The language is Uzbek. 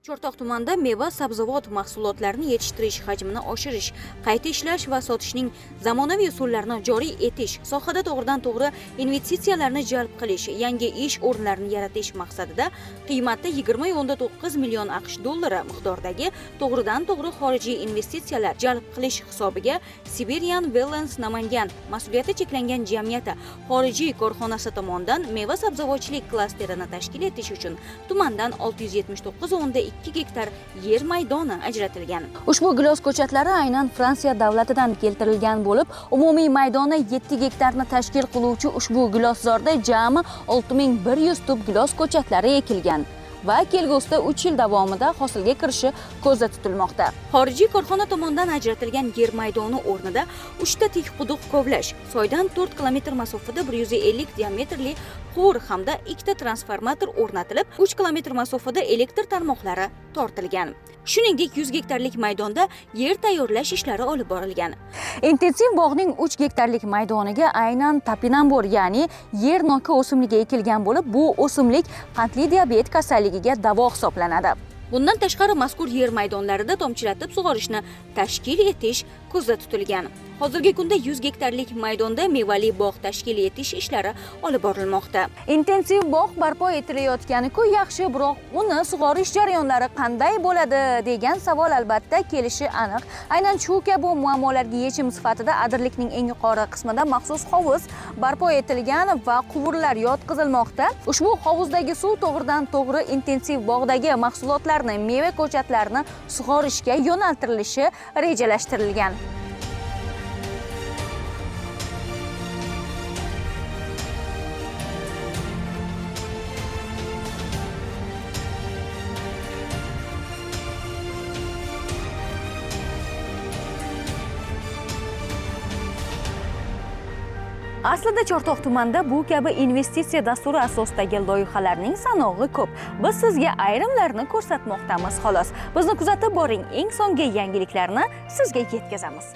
Chortoq tumanida meva sabzavot mahsulotlarini yetishtirish hajmini oshirish, qayta ishlash va sotishning zamonaviy usullarini joriy etish, sohada to'g'ridan-to'g'ri investitsiyalarni jalb qilish, yangi ish o'rinlarini yaratish maqsadida qiymati 20.9 million AQSh dollari miqdoridagi to'g'ridan-to'g'ri xorijiy investitsiyalar jalb qilish hisobiga Siberian Wellness Namangan mas'uliyati cheklangan jamiyati xorijiy korxonasi tomonidan meva sabzavotchilik klasterini tashkil etish uchun tumandan 679.2 gektar yer maydoni ajratilgan. Ushbu gilos ko'chatlari aynan Fransiya davlatidan keltirilgan bo'lib, umumiy maydoni 7 gektarni tashkil qiluvchi ushbu giloszorda jami 6100 tup gilos ko'chatlari ekilgan va kelgusida 3 yil davomida hosilga kirishi ko'zda tutilmoqda. Xorijiy korxona tomonidan ajratilgan yer maydoni o'rnida 3 ta tik quduq kovlash, soydan 4 kilometr masofada 150 diametrli quvur hamda 2 ta transformator o'rnatilib, 3 kilometr masofada elektr tarmoqlari tortilgan. Shuningdek, 100 gektarlik maydonda yer tayyorlash ishlari olib borilgan. Intensiv bog'ning 3 gektarlik maydoniga aynan topinambur, ya'ni yer noka o'simligi ekilgan bo'lib, bu o'simlik qandli diabet kasalligiga davo hisoblanadi. Bundan tashqari mazkur yer maydonlarida tomchilatib sug'orishni tashkil etish ko'zda tutilgan. Hozirgi kunda 100 gektarlik maydonda mevali bog' tashkil etish ishlari olib borilmoqda. Intensiv bog' barpo etilayotgani-ku yaxshi, biroq uni sug'orish jarayonlari qanday bo'ladi degan savol albatta kelishi aniq. Aynan shu kabi muammolarga yechim sifatida Adirlikning eng yuqori qismida maxsus hovuz barpo etilgan va quvurlar yotqizilmoqda. Ushbu hovuzdagi suv to'g'ridan-to'g'ri intensiv bog'dagi mahsulotlarni, meva ko'chatlarini sug'orishga yo'naltirilishi rejalashtirilgan. Aslida Chortoq tumanida bu kabi investitsiya dasturi asosidagi loyihalarning sanog'i ko'p. Biz sizga ayrimlarini ko'rsatmoqdamiz xolos. Bizni kuzatib boring, eng so'nggi yangiliklarni sizga yetkazamiz.